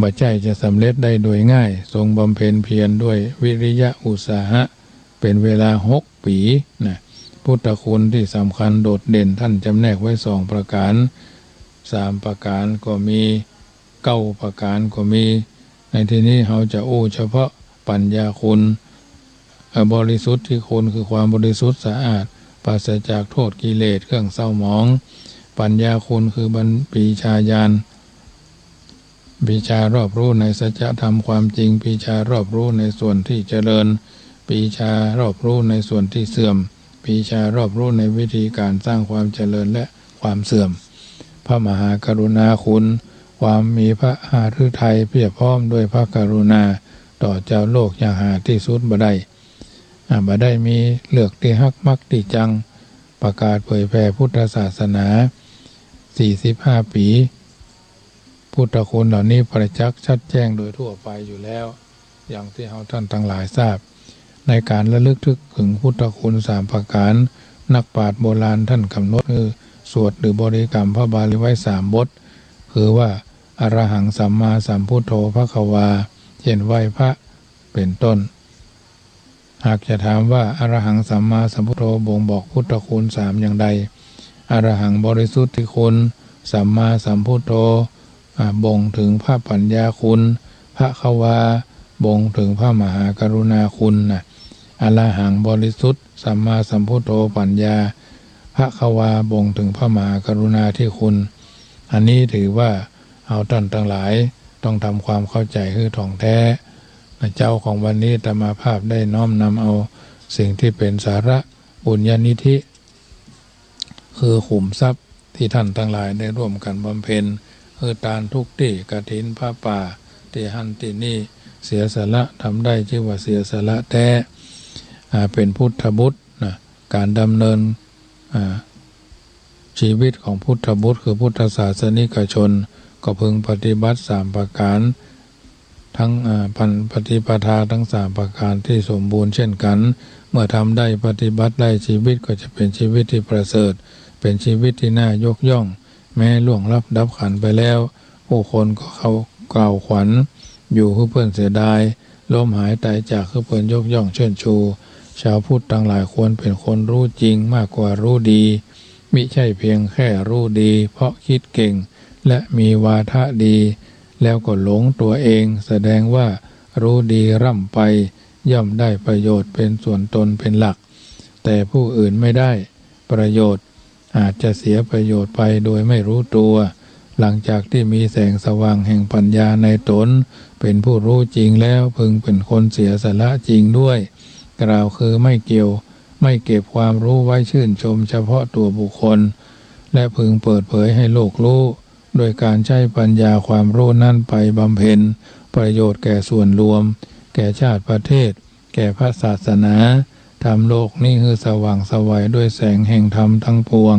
บ่ใช่จะสำเร็จได้โดยง่ายทรงบำเพ็ญเพียรด้วยวิริยะอุตสาหะเป็นเวลา6 ปีพุทธคุณที่สำคัญโดดเด่นท่านจำแนกไว้2 ประการ3 ประการก็มี9 ประการก็มีในที่นี้เราจะเฉพาะ ปัญญาคุณบริสุทธิ์ที่คุณคือความบริสุทธิ์สะอาดปราศจากโทษกิเลสเครื่องเศร้าหมองปัญญาคุณคือปีชาญาณปีชารอบรู้ในสัจธรรมความจริงปีชารอบรู้ในส่วนที่เจริญปีชารอบรู้ในส่วนที่เสื่อมปีชารอบรู้ในวิธีการสร้างความเจริญและความเสื่อมพระมหากรุณาคุณความมีพระหฤทัยเพียบพร้อมด้วยพระกรุณาต่อเจ้าโลกอย่างหาที่สุดบ่ได้มีเลือกที่ฮักมักที่จังประกาศเผยแผ่พุทธศาสนา45 ปีพุทธคุณเหล่านี้ประจักษ์ชัดแจ้งโดยทั่วไปอยู่แล้วอย่างที่เราท่านทั้งหลายทราบในการระลึกถึงพุทธคุณ3 ประการนักปราชญ์โบราณท่านกำหนดคือสวดหรือบริกรรมพระบาลีไว้3 บทคือว่าอรหังสัมมาสัมพุทโธภควาเช่นไหว้พระเป็นต้นหากจะถามว่าอรหังสัมมาสัมพุทโธบ่งบอกพุทธคุณ3อย่างใดอรหังบริสุทธิคุณสัมมาสัมพุทโธบ่งถึงพระปัญญาคุณพระควาบ่งถึงพระมหากรุณาคุณอรหังบริสุทธิ์สัมมาสัมพุทโธปัญญาพระควาบ่งถึงพระมหากรุณาที่คุณอันนี้ถือว่าเอาท่านทั้งหลายต้องทำความเข้าใจคือถ่องแท้เจ้าของวันนี้อาตมาภาพได้น้อมนำเอาสิ่งที่เป็นสาระบุญญาณิธิคือขุมทรัพย์ที่ท่านทั้งหลายได้ร่วมกันบำเพ็ญคือทานทุกที่กฐินผ้าป่าที่หันที่นี่เสียสละทำได้ชื่อว่าเสียสละแท้เป็นพุทธบุตรการดำเนินชีวิตของพุทธบุตรคือพุทธศาสนิกชนก็พึงปฏิบัติ3 ประการทั้งปฏิปทาทั้ง3 ประการที่สมบูรณ์เช่นกันเมื่อทำได้ปฏิบัติได้ชีวิตก็จะเป็นชีวิตที่ประเสริฐเป็นชีวิตที่น่ายกย่องแม้ล่วงลับดับขันไปแล้วผู้คนก็เขากล่าวขวัญอยู่เพื่อนเสียดายล้มหายตายจากเพื่อนยกย่องเชิดชูชาวพุทธทั้งหลายควรเป็นคนรู้จริงมากกว่ารู้ดีมิใช่เพียงแค่รู้ดีเพราะคิดเก่งและมีวาทะดีแล้วก็หลงตัวเองแสดงว่ารู้ดีร่ำไปย่อมได้ประโยชน์เป็นส่วนตนเป็นหลักแต่ผู้อื่นไม่ได้ประโยชน์อาจจะเสียประโยชน์ไปโดยไม่รู้ตัวหลังจากที่มีแสงสว่างแห่งปัญญาในตนเป็นผู้รู้จริงแล้วพึงเป็นคนเสียสละจริงด้วยกล่าวคือไม่เก็บความรู้ไว้ชื่นชมเฉพาะตัวบุคคลและพึงเปิดเผยให้โลกรู้โดยการใช้ปัญญาความรู้นั้นไปบำเพ็ญประโยชน์แก่ส่วนรวมแก่ชาติประเทศแก่พระศาสนาทำโลกนี้คือสว่างไสวด้วยแสงแห่งธรรมทั้งปวง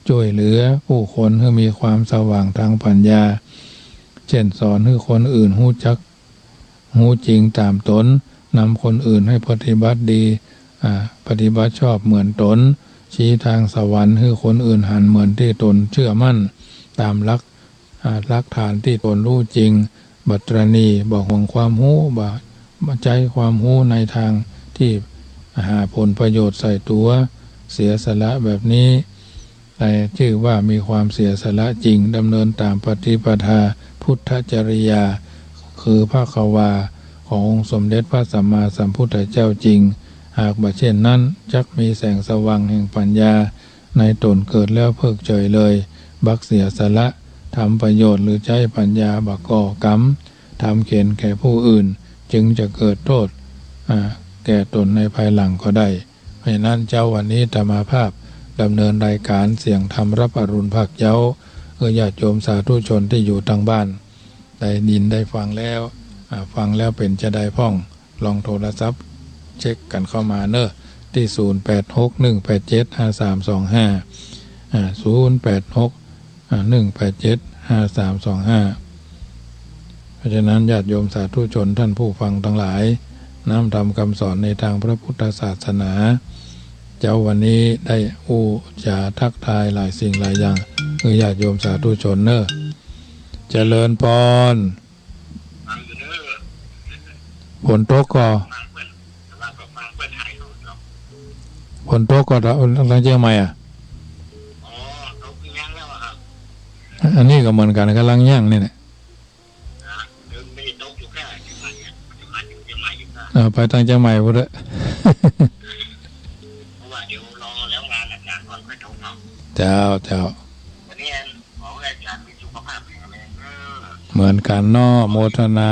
ช่วยเหลือผู้คนให้มีความสว่างทางปัญญาเช่นสอนให้คนอื่นรู้จักรู้จริงตามตนนำคนอื่นให้ปฏิบัติดีปฏิบัติชอบเหมือนตนชี้ทางสวรรค์ให้คนอื่นหันเหมือนที่ตนเชื่อมั่นตามหลักฐานที่ตนรู้จริงบัตรณีบอกห่วงความรู้บ่ใจความรู้ในทางที่หาผลประโยชน์ใส่ตัวเสียสละแบบนี้แต่ชื่อว่ามีความเสียสละจริงดำเนินตามปฏิปทาพุทธจริยาคือภควาขององค์สมเด็จพระสัมมาสัมพุทธเจ้าจริงหากบ่เช่นนั้นจักมีแสงสว่างแห่งปัญญาในตนเกิดแล้วเพิกเฉยเลยบักเสียสละทำประโยชน์หรือใช้ปัญญาบักก่อกรรมทำเข็นแก่ผู้อื่นจึงจะเกิดโทษแก่ตนในภายหลังก็ได้เพราะนั้นเจ้าวันนี้ธรรมาภาพดำเนินรายการเสียงธรรมรับอรุณภาคเจ้าญาติโยมสาธุชนที่อยู่ทางบ้านได้ยินได้ฟังแล้วเป็นจะได้พ่องลองโทรศัพท์เช็คกันเข้ามาเนอะที่0861875325 เพราะฉะนั้นญาติโยมสาธุชนท่านผู้ฟังทั้งหลายน้อมทำคำสอนในทางพระพุทธศาสนาเจ้าวันนี้ได้จะทักทายหลายสิ่งหลายอย่างญาติโยมสาธุชนเนอะเจริญพรฝนตกก็ฝนตกก็หลังเชียงใหม่อันนี้ก็เหมือนกันกำลังย่างนี่แหละ ไปตั้งเชียงใหม่พุ่นเด้อ เพราะว่าเดี๋ยวรอแล้วงานอาจารย์ก่อนค่อยโทรเนาะ เจ้าเจ้า วันนี้ขอให้อาจารย์มีสุขภาพแข็งแรงเหมือนกันเนาะโมทนา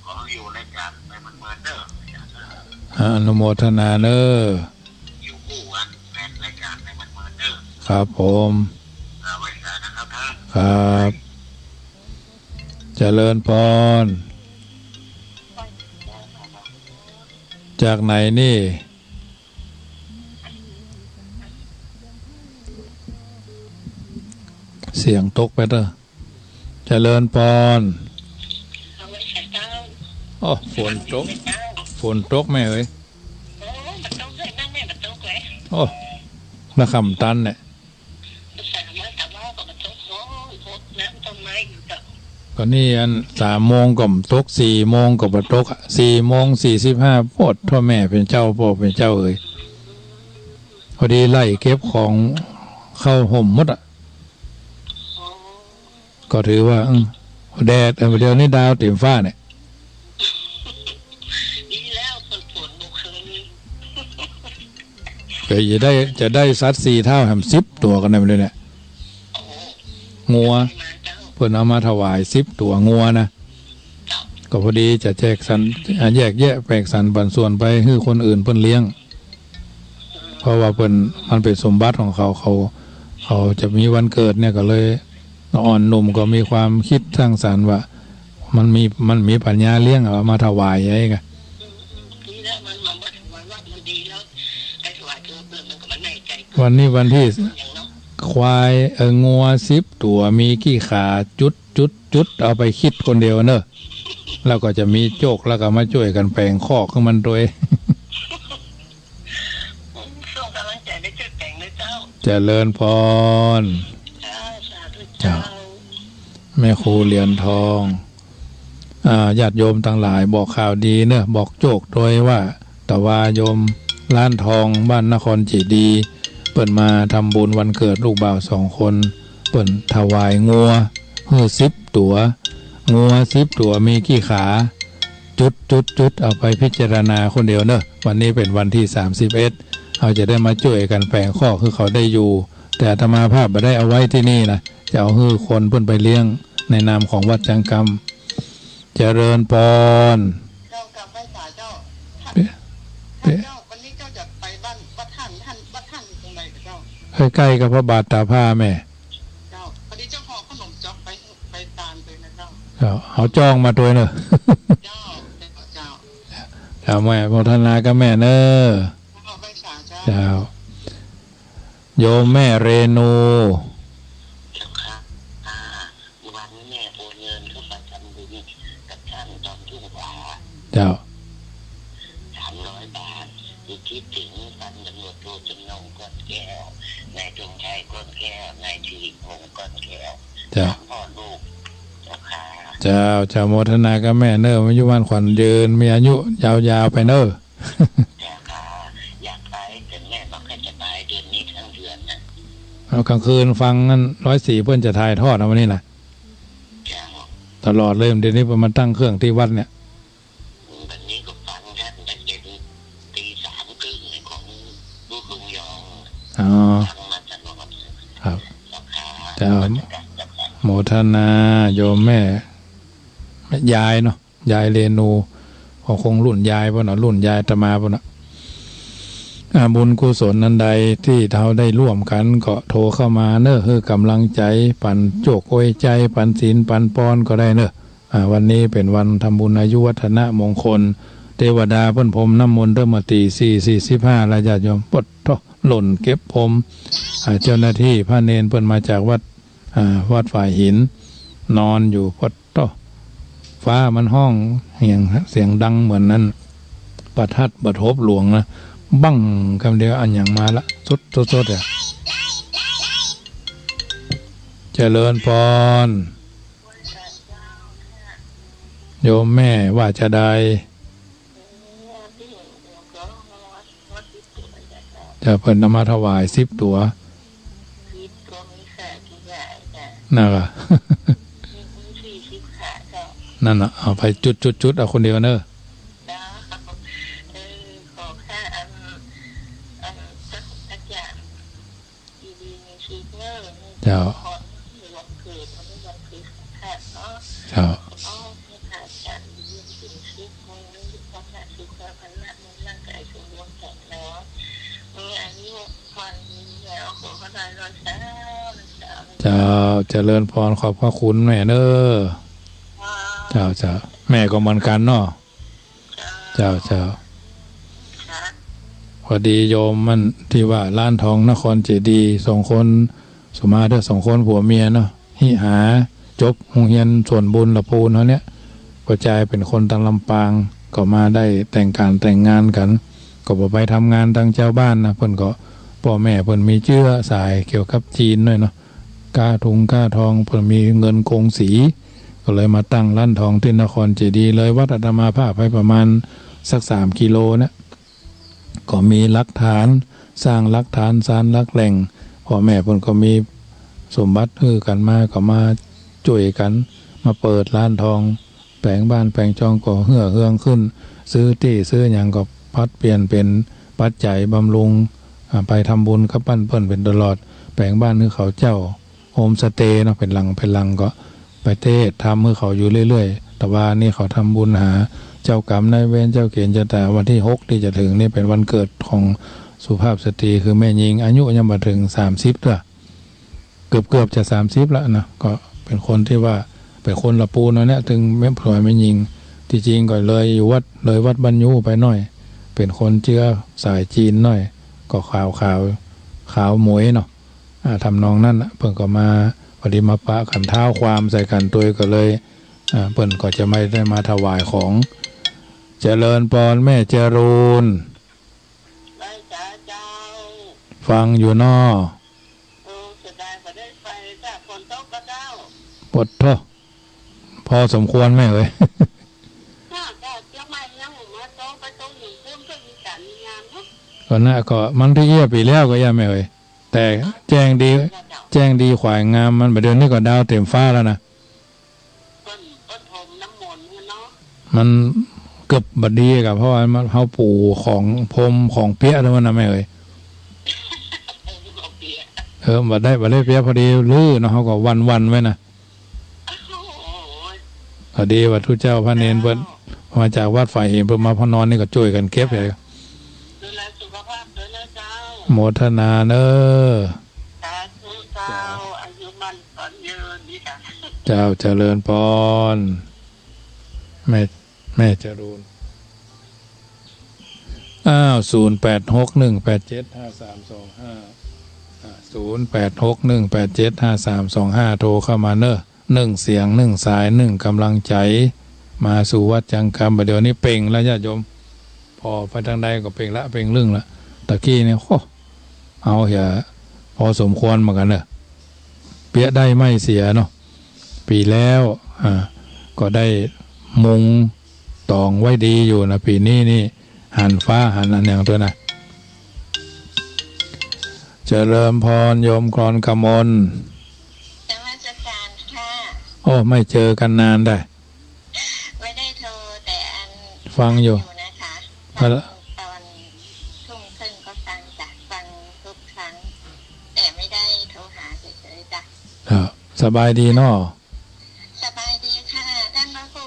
ขออยู่รายการไปเหมือนเดิมอนุโมทนาเด้ออยู่คู่กันแฟนรายการไปเหมือนเดิมครับผมไว้สานะครับท่าน ครับเจริญพรจากไหนนี่เสียงตกไปเด้อเจริญพรโอ้ฝนตกไหมเอ้ยโอ้ระคำตันเนี่ยก็นี่อัน3 โมงก็ตก4 โมงก็บ่ตก4:45โพดพ่อแม่เป็นเจ้าพ่อเป็นเจ้าเอ้ยพอดีไล่เก็บของเข้าห่มหมดอ่ะก็ถือว่าแดดเดี๋ยวนี้ดาวเต็มฟ้าเนี่ยดีแล้วฝนบุกคืนก็จะได้สัตว์4 เท่าแหม10 ตัวกันได้เลยเนี่ยงัวเพิ่นเอามาถวาย10 ตัวงัวนะก็พอดีจะแจกสรรแยกแยะแบ่งสรรปันส่วนไปให้คนอื่นเพิ่นเลี้ยงเพราะว่าเพิ่นมันเป็นสมบัติของเขาจะมีวันเกิดเนี่ยก็เลยอ่อนหนุ่มก็มีความคิดสร้างสรรค์ว่ามันมีปัญญาเลี้ยงเอามาถวายไอ้ก็วันนี้วันที่ควายงัว10 ตัวมีกี่ขาจุดเอาไปคิดคนเดียวเนอะแล้วก็จะมีโจกแล้วก็มาช่วยกันแปลงคอกของมันโดยส่งกำลังใจได้ช่วยแปลงเลยเจ้าเจริญพรเจ้าแม่ครูเหรียญทองญาติโยมทั้งหลายบอกข่าวดีเนอะบอกโจกโดยว่าตะวาโยมร้านทองบ้านนครเจดีย์เปิ่นมาทำบุญวันเกิดลูกบ่าว2 คนเปิ่นถวายงัว10 ตัวงัว10 ตัวมีกี่ขาจุดเอาไปพิจารณาคนเดียวเนอะวันนี้เป็นวันที่31เราจะได้มาช่วยกันแปลงข้อคือเขาได้อยู่แต่อาตมาภาพไม่ได้เอาไว้ที่นี่นะจะเอาให้คนเพิ่นไปเลี้ยงในนามของวัดจังกรรมเจริญพรเจ้ากลับไปศาลเจ้าเจ้าวันนี้เจ้าจะไปบ้านวัดท่านตรงไหนเจ้าใกล้ๆกับพระบาทตาผ้าแม่เจ้าพอดีเจ้าห่อขนมจ๊อกไปตามเลยนะเจ้าเอาจองมาด้วยเนอะเจ้าแม่โมทนากับแม่เนอะเจ้าโยมแม่เรนูวันแม่โอนเงินเข้าไปทำบุญกับท่านตอนทุ่งกว่าเจ้า300 บาทคิดถึงพันตำรวจโทจำนงก้อนแก้วนายจงชัยก้อนแก้วนายธีรพงศ์ก้อนแก้วพ่อลูกเจ้าโมทนากับแม่เนอะอายุวันขวัญยืนมีอายุยาวๆไปเนอะอยากไปแต่แม่บอกให้จะไปเดือนนี้ทั้งเดือนนะเอากลางคืนฟังงั้น104เพื่อนจะถ่ายทอดเอาวันนี้นะตลอดเลยเดี๋ยวนี้มันตั้งเครื่องที่วัดเนี่ยวันนี้ก็ฟังท่านตั้งแต่ตี 3:30ของลูกลุงยองฟังมาตลอดครับเจ้าโมทนาโยมแม่ยายเนาะยายเรนูคงรุ่นยายป่ะเนาะรุ่นยายตมาป่ะเนาะบุญกุศลนั้นใดที่เราได้ร่วมกันก็โทรเข้ามาเนอะคือกำลังใจปั่นโจกโอยใจปั่นศีลปั่นปอนก็ได้เนอะวันนี้เป็นวันทำบุญอายุวัฒนะมงคลเทวดาเพิ่นพรมน้ำมนต์เริ่มมาตี4:45แล้วญาติโยมปดหล่นเก็บพรมเจ้าหน้าที่พระเนรเพิ่นมาจากวัดฝ่ายหินนอนอยู่พดฟ้ามันห้องเสียงดังเหมือนนั้นประทัดบัดทบหลวงนะบั้งคำเดียวอันอย่างมาละสุดอ่ะเจริญพรโยมแม่ว่าจะได้จะเพิ่นนำมาถวาย10 ตัวน่ะก็นั่นน่ะเอาไปจุดเอาคนเดียวเนอะ จะดีๆมีชีวิตเนอร์ เจ้า คนมีวันเกิดวันนี้วันเกิดของข้าเนาะ เจ้า อ๋อมีข้าจะยืนเป็นชีวิตคนมีความหนักสุขภาพละมีร่างกายสมบูรณ์แข็งแรงมีอายุวันมีแล้วขอพระนายรอยเช้า เจ้าเจริญพรขอบพระคุณแม่เด้อเจ้าเจ้าแม่ก็เหมือนกันเนาะเจ้าเจ้าพอดีโยมมันที่ว่าล้านทองนครเจดีย์สองคนสมมาเด้อสองคนผัวเมียเนาะหิหาจบโรงเรียนส่วนบุญละปูนเขาเนี้ยกระจายเป็นคนตังลำปางก็มาได้แต่งการแต่งงานกันก็บ่ไปทำงานทางเจ้าบ้านนะเพิ่นก็พ่อแม่เพิ่นมีเชื่อสายเกี่ยวกับจีนด้วยเนาะก้าทุงก้าทองเพิ่นมีเงินกงสีก็เลยมาตั้งร้านทองที่นครเจดีย์เลยวัดอาตมาภาพไปประมาณสัก3 กิโลนะก็มีหลักฐานสร้างหลักฐานสร้างหลักแหล่งพ่อแม่เพิ่นก็มีสมบัติฮือกันมาก็มาช่วยกันมาเปิดร้านทองแปลงบ้านแปลงจองก็เฮืองขึ้นซื้อที่ซื้อหยังก็พัดเปลี่ยนเป็นปัจจัยบำรุงไปทำบุญกับบ้านเพิ่นเป็นตลอดแปลงบ้านให้เขาเจ้าโฮมสเตย์เนาะเป็นหลังก็ไปเทศทำให้เขาอยู่เรื่อยๆแต่ว่านี่เขาทำบุญหาเจ้ากรรมนายเวรเจ้าเกณฑ์เจ้าตาวันที่6ที่จะถึงนี่เป็นวันเกิดของสุภาพสตรีคือแม่หญิงอายุยังบ่ถึง30ด้วยเกือบจะ30แล้วนะก็เป็นคนที่ว่าเป็นคนละปูนเนี่ยถึงแม่พลอยแม่หญิงที่จริงก็เลยอยู่วัดเลยวัดบรรยุไปหน่อยเป็นคนเชื้อสายจีนหน่อยก็ขาวหมวยเนาะทำนองนั่นเพิ่นก็มาพอดีมาปะกันเท้าความใส่กันตัวก็เลยเพิ่นก็จะไม่ได้มาถวายของเจริญพรแม่เจรูนได้จ้าเจ้าฟังอยู่นอเสียดายบ่ได้ไปจ้าฝนตกก็เจ้าปวดท้อพอสมควรไหมเอ่ยจ้าเจ้าไม่ยังมาโตไปตรงนี้เพิ่มก็มีการมีงานเนาะก็น่าก็มันที่เยี่ยปีแล้วก็ยังไม่เอ่ยแต่แจ้งดีขวายงามมันเดือนนี้ก็ดาวเต็มฟ้าแล้วนะต้นพรมน้ำมนต์เนาะมันเกือบบัดดีกับเพราะว่ามันเขาปู่ของพรมของเปี้ยทั้งนั้นนะไม่เอ่ยบัดได้เปี้ยพอดีลื้อเนาะเขาก็วันไว้นะพอดีว่าทุเจ้าพระเนรเพิ่นมาจากวัดฝ่ายเห็นเพิ่นมาพนอนนี่ก็ช่วยกันเก็บเลยดูแลสุขภาพด้วยนะเจ้าโมทนาเนอสาธุเจ้าอายุมันขอนยืนนี่ค่ะเจ้าเจริญพรแม่เจริญ0861875325 โทรเข้ามาเนอะ1 เสียง 1 สาย 1 กำลังใจมาสู่วัดจังคำเดี๋ยวนี้เป่งแล้วญาติโยมพอไปทางใดก็เป่งละเป่งลึ่งละตะกี้เนี่ยเอาอย่าพอสมควรเหมือนกันเนอะเปียได้ไม่เสียเนาะปีแล้วก็ได้มุงตองไว้ดีอยู่นะปีนี้นี่หันฟ้าหันอันอย่างตัวนะเจริญพรโยมกรกมลนมัสการค่ะโอ้ไม่เจอกันนานได้ไม่ได้โทรแต่ฟังอยู่นะคะตอนทุ่มครึ่งก็ฟังทุกครั้งแต่ไม่ได้โทรหาเฉยๆจ้ะสบายดีเนาะสบายดีค่ะท่านพระครู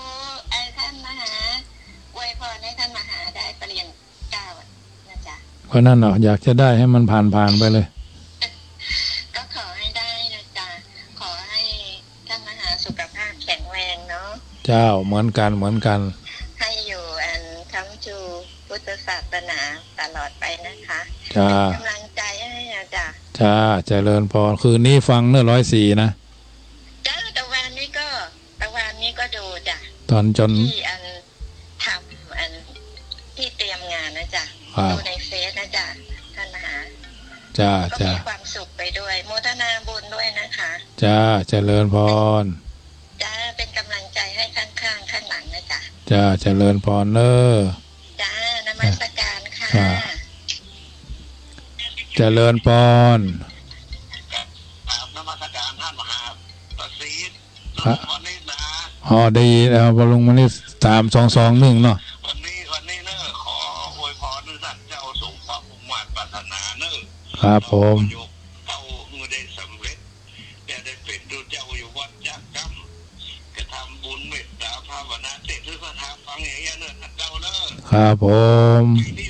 ท่านมหาอวยพรให้ท่านมหาได้ปริญญานะจ๊ะเพราะนั่นเนาะอยากจะได้ให้มันผ่านไปเลยก็ขอให้ได้นะจ๊ะขอให้ท่านมหาสุขภาพแข็งแรงเนาะเจ้าเหมือนกันให้อยู่ทั้งชูพุทธศาสนาตลอดไปนะคะจ้ากำลังใจให้นะจ๊ะจ้าเจริญพรคืนนี้ฟังเนื้อ104นะจ้าตะวันนี้ก็ดูจ้ะตอนจนที่ทำที่เตรียมงานนะจ๊ะดูในเฟซนะจ๊ะท่านมหาจ้าก็มีความสุขไปด้วยโมทนาบุญด้วยนะคะจ้าเจริญพรจ้าเป็นกำลังใจให้ข้างหลังนะจ๊ะจ้าเจริญพรจ้านมัสการค่ะเจริญพรนมัสการท่านมหาประสิทธิ์วันนี้นะดีแล้วพอลงมานี่3-2-2-1เนาะวันนี้เนอะขออวยพรท่านเจ้าสมพระภูมิปรารถนาเนอะ ครับผมเอาเมื่อได้สำเร็จแต่ได้เป็นดูเจ้าอยู่วัดจักรรมกระทำบุญเมตตาภาวนาเสร็จหรือว่าทำฟังอย่างเงี้ยเนอะเจ้าเนอะ ครับผม ปีนี้